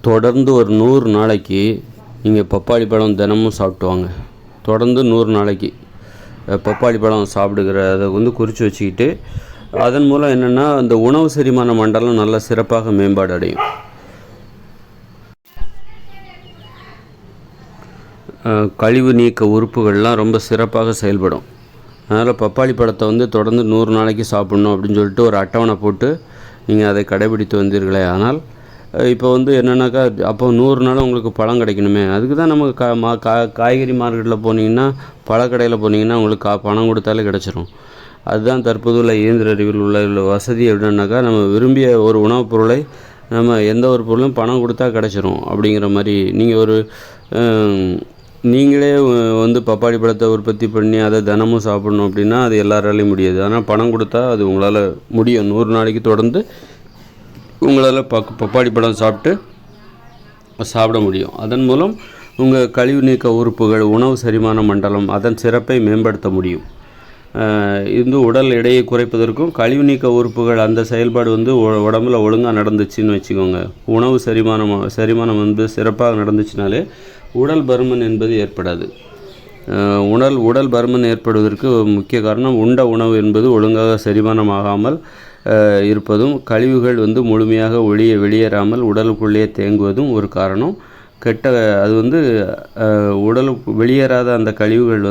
தொடர்ந்து ஒரு 100 நாளைக்கு நீங்கள் பப்பாளி பழம் தினமும் சாப்பிட்டு வாங்க. தொடர்ந்து 100 நாளைக்கு பப்பாளி பழம் சாப்பிடுகிறத குறித்து வச்சுக்கிட்டு, அதன் மூலம் என்னென்னா அந்த உணவு செரிமான மண்டலம் நல்ல சிறப்பாக மேம்பாடு அடையும். கழிவு நீக்க உறுப்புகள்லாம் ரொம்ப சிறப்பாக செயல்படும். அதனால் பப்பாளி பழத்தை தொடர்ந்து 100 நாளைக்கு சாப்பிட்ணும் அப்படின்னு சொல்லிட்டு ஒரு அட்டவணை போட்டு நீங்கள் அதை கடைபிடித்து வந்தீர்களே ஆனால் இப்போ என்னென்னாக்கா அப்போ 100 நாள் உங்களுக்கு பழம் கிடைக்கணுமே. அதுக்கு தான் நம்ம காய்கறி மார்க்கெட்டில் போனீங்கன்னா, பழக்கடையில் போனீங்கன்னா உங்களுக்கு பணம் கொடுத்தாலே கிடச்சிரும். அதுதான் தற்போதுள்ள இயந்திர அறிவில் உள்ள வசதி. எப்படின்னாக்கா நம்ம விரும்பிய ஒரு உணவுப் பொருளை நம்ம எந்த ஒரு பொருளும் பணம் கொடுத்தா கிடச்சிரும் அப்படிங்கிற மாதிரி. நீங்கள் நீங்களே பப்பாளி பழத்தை உற்பத்தி பண்ணி அதை தினமும் சாப்பிட்ணும் அப்படின்னா அது எல்லாராலையும் முடியாது. ஆனால் பணம் கொடுத்தா அது உங்களால் முடியும். 100 நாளைக்கு தொடர்ந்து உங்களால் பப்பாளி பழம் சாப்பிட முடியும். அதன் மூலம் உங்கள் கழிவு நீக்க உறுப்புகள், உணவு செரிமான மண்டலம், அதன் சிறப்பை மேம்படுத்த முடியும். உடல் எடையை குறைப்பதற்கும் கழிவு நீக்க உறுப்புகள் அந்த செயல்பாடு உடம்புல ஒழுங்காக நடந்துச்சுன்னு வச்சுக்கோங்க. உணவு செரிமானம் சிறப்பாக நடந்துச்சுனாலே உடல் பருமன் என்பது ஏற்படாது. உடல் பருமன் ஏற்படுவதற்கு முக்கிய காரணம் உண்ட உணவு என்பது ஒழுங்காக செரிமானமாகாமல் இருப்பதும், கழிவுகள் முழுமையாக வெளியேறாமல் உடலுக்குள்ளேயே தேங்குவதும் ஒரு காரணம். அது உடலுக்கு வெளியேறாத அந்த கழிவுகள்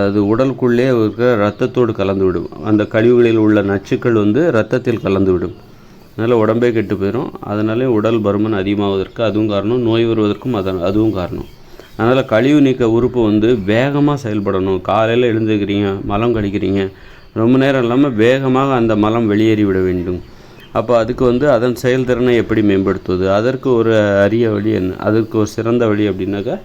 அது உடலுக்குள்ளே இருக்கிற இரத்தத்தோடு கலந்துவிடும். அந்த கழிவுகளில் உள்ள நச்சுக்கள் இரத்தத்தில் கலந்துவிடும். அதனால் உடம்பே கெட்டு போயிடும். அதனாலே உடல் பருமன் அதிகமாவதற்கு அதுவும் காரணம், நோய் வருவதற்கும் அதுவும் காரணம். அதனால் கழிவு நீக்க உறுப்பு வேகமாக செயல்படணும். காலையில் எழுந்துக்கிறீங்க, மலம் கழிக்கிறீங்க, ரொம்ப நேரம் இல்லாமல் வேகமாக அந்த மலம் வெளியேறிவிட வேண்டும். அப்போ அதுக்கு அதன் செயல்திறனை எப்படி மேம்படுத்துவது? அதற்கு ஒரு அரிய வழி என்ன? அதற்கு ஒரு சிறந்த வழி அப்படின்னாக்கா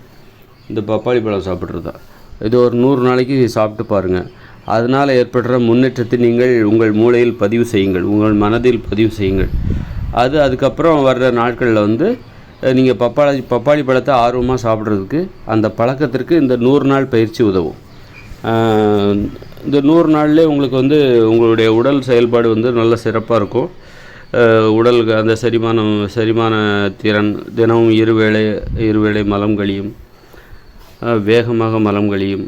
இந்த பப்பாளி பழம் சாப்பிட்றது தான். இது ஒரு 100 நாளைக்கு சாப்பிட்டு பாருங்கள். அதனால் ஏற்படுற முன்னேற்றத்தை நீங்கள் உங்கள் மூளையில் பதிவு செய்யுங்கள், உங்கள் மனதில் பதிவு செய்யுங்கள். அதுக்கப்புறம் வர்ற நாட்களில் நீங்கள் பப்பாளி பழத்தை ஆர்வமாக சாப்பிட்றதுக்கு அந்த பழக்கத்திற்கு இந்த 100 நாள் பயிற்சி உதவும். இந்த 100 நாள்லேயே உங்களுக்கு உங்களுடைய உடல் செயல்பாடு நல்ல சிறப்பாக இருக்கும். உடலுக்கு அந்த செரிமான திறன், தினமும் இருவேளை மலம் கழியும், வேகமாக மலம் கழியும்.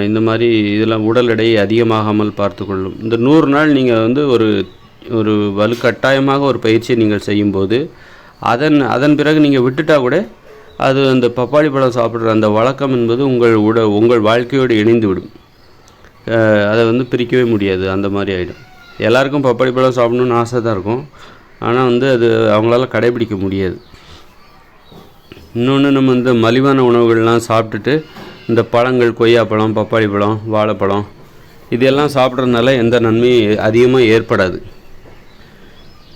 இந்த மாதிரி இதெல்லாம் உடல் எடையை அதிகமாகாமல் பார்த்து கொள்ளும். இந்த 100 நாள் நீங்கள் ஒரு வலுக்கட்டாயமாக ஒரு பயிற்சியை நீங்கள் செய்யும்போது அதன் பிறகு நீங்கள் விட்டுட்டா கூட அது அந்த பப்பாளி பழம் சாப்பிட்ற அந்த வழக்கம் என்பது உங்கள் வாழ்க்கையோடு இணைந்து விடும். அதை பிரிக்கவே முடியாது. அந்த மாதிரி ஆகிடும். எல்லாருக்கும் பப்பாளி பழம் சாப்பிடணுன்னு ஆசை தான் இருக்கும். ஆனால் அது அவங்களால கடைபிடிக்க முடியாது. இன்னொன்று, நம்ம மலிவான உணவுகள்லாம் சாப்பிட்டுட்டு இந்த பழங்கள், கொய்யாப்பழம், பப்பாளி பழம், வாழைப்பழம் இதெல்லாம் சாப்பிட்றதுனால எந்த நன்மையும் அதிகமாக ஏற்படாது.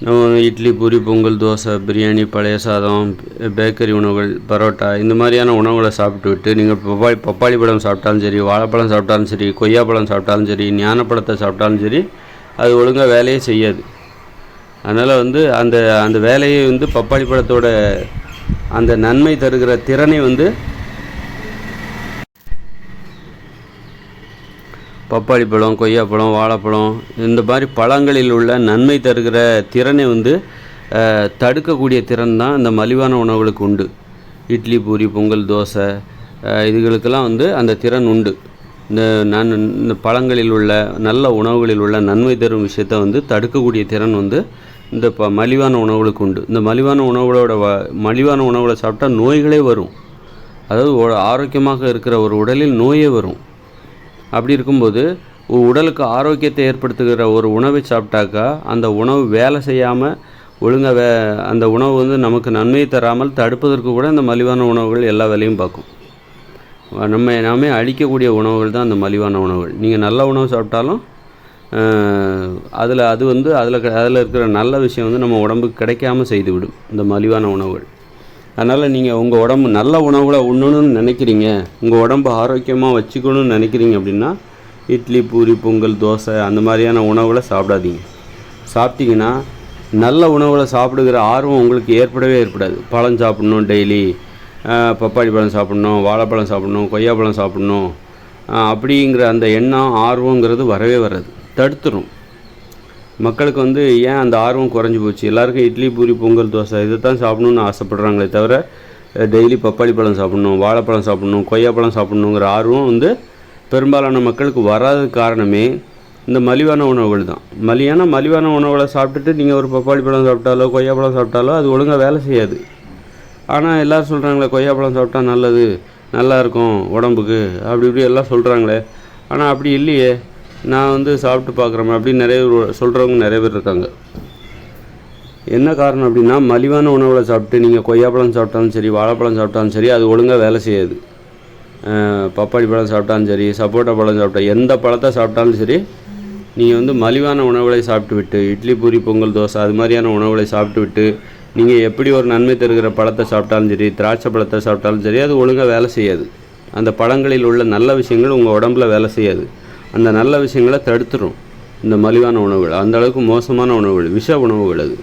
நம்ம இட்லி, பூரி, பொங்கல், தோசை, பிரியாணி, பழைய சாதம், பேக்கரி உணவுகள், பரோட்டா இந்த மாதிரியான உணவுகளை சாப்பிட்டு விட்டு நீங்கள் பப்பாளி பழம் சாப்பிட்டாலும் சரி, வாழைப்பழம் சாப்பிட்டாலும் சரி, கொய்யாப்பழம் சாப்பிட்டாலும் சரி, ஞானப்பழத்தை சாப்பிட்டாலும் சரி, அது ஒழுங்காக வேலையே செய்யாது. அதனால் அந்த வேலையை பப்பாளி பழத்தோட அந்த நன்மை தருகிற திறனை பப்பாளி பழம், கொய்யாப்பழம், வாழைப்பழம் இந்த மாதிரி பழங்களில் உள்ள நன்மை தருகிற திறனை தடுக்கக்கூடிய திறன் தான் இந்த மலிவான உணவுகளுக்கு உண்டு. இட்லி, பூரி, பொங்கல், தோசை இதுகளுக்கெல்லாம் அந்த திறன் உண்டு. இந்த பழங்களில் உள்ள நல்ல உணவுகளில் உள்ள நன்மை தரும் விஷயத்தை தடுக்கக்கூடிய திறன் இந்த மலிவான உணவுகளுக்கு உண்டு. இந்த மலிவான உணவுகளை சாப்பிட்டா நோய்களே வரும். அதாவது ஆரோக்கியமாக இருக்கிற ஒரு உடலில் நோயே வரும். அப்படி இருக்கும்போது உடலுக்கு ஆரோக்கியத்தை ஏற்படுத்துகிற ஒரு உணவை சாப்பிட்டாக்கா அந்த உணவு வேலை செய்யாமல் ஒழுங்காக அந்த உணவு நமக்கு நன்மையை தராமல் தடுப்பதற்கு கூட இந்த மலிவான உணவுகள் எல்லா வேலையும் பார்க்கும். நாமே அழிக்கக்கூடிய உணவுகள் தான் அந்த மலிவான உணவுகள். நீங்கள் நல்ல உணவு சாப்பிட்டாலும் அதில் இருக்கிற நல்ல விஷயம் நம்ம உடம்புக்கு கிடைக்காமல் செய்துவிடும் இந்த மலிவான உணவுகள். அதனால் நீங்கள் உங்கள் உடம்பு நல்ல உணவுகளை உண்ணணும்னு நினைக்கிறீங்க, உங்கள் உடம்பு ஆரோக்கியமாக வச்சுக்கணும்னு நினைக்கிறீங்க அப்படின்னா இட்லி, பூரி, பொங்கல், தோசை அந்த மாதிரியான உணவுகளை சாப்பிடாதீங்க. சாப்பிட்டீங்கன்னா நல்ல உணவுகளை சாப்பிடுகிற ஆர்வம் உங்களுக்கு ஏற்படாது. பழம் சாப்பிட்ணும், டெய்லி பப்பாளி பழம் சாப்பிட்ணும், வாழைப்பழம் சாப்பிட்ணும், கொய்யாப்பழம் சாப்பிட்ணும் அப்படிங்கிற அந்த எண்ணம், ஆர்வங்கிறது வரவே வராது, தடுத்துரும். மக்களுக்கு வந்து ஏன் அந்த ஆர்வம் குறைஞ்சி போச்சு? எல்லாருக்கும் இட்லி, பூரி, பொங்கல், தோசை இதை தான் சாப்பிடணுன்னு ஆசைப்பட்றாங்களே தவிர டெய்லி பப்பாளி பழம் சாப்பிட்ணும், வாழைப்பழம் சாப்பிட்ணும், கொய்யாப்பழம் சாப்பிட்ணுங்கிற ஆர்வம் வந்து பெரும்பாலான மக்களுக்கு வராத காரணமே இந்த மலிவான உணவுகள் தான். மலிவான உணவுகளை சாப்பிட்டுட்டு நீங்கள் ஒரு பப்பாளி பழம் சாப்பிட்டாலோ கொய்யாப்பழம் சாப்பிட்டாலோ அது ஒழுங்காக வேலை செய்யாது. ஆனால் எல்லோரும் சொல்கிறாங்களே கொய்யாப்பழம் சாப்பிட்டா நல்லது, நல்லாயிருக்கும் உடம்புக்கு, அப்படி இப்படி எல்லாம் சொல்கிறாங்களே. ஆனால் அப்படி இல்லையே. நான் வந்து சாப்பிட்டு பார்க்குறேன் அப்படின்னு நிறைய சொல்கிறவங்க நிறைய பேர் இருக்காங்க. என்ன காரணம் அப்படின்னா, மலிவான உணவுகளை சாப்பிட்டு நீங்கள் கொய்யாப்பழம் சாப்பிட்டாலும் சரி, வாழைப்பழம் சாப்பிட்டாலும் சரி, அது ஒழுங்காக வேலை செய்யாது. பப்பாளி பழம் சாப்பிட்டாலும் சரி, சப்போட்டா பழம் சாப்பிட்டா, எந்த பழத்தை சாப்பிட்டாலும் சரி, நீங்கள் வந்து மலிவான உணவுகளை சாப்பிட்டு விட்டு இட்லி, பூரி, பொங்கல், தோசை அது மாதிரியான உணவுகளை சாப்பிட்டு விட்டு நீங்கள் எப்படி ஒரு நன்மை தருகிற பழத்தை சாப்பிட்டாலும் சரி, திராட்சை பழத்தை சாப்பிட்டாலும் சரி, அது ஒழுங்காக வேலை செய்யாது. அந்த பழங்களில் உள்ள நல்ல விஷயங்கள் உங்கள் உடம்புல வேலை செய்யாது. அந்த நல்ல விஷயங்களை தடுத்துரும் இந்த மலிவான உணவுகள். அந்த அளவுக்கு மோசமான உணவுகள், விஷ உணவுகள் அது.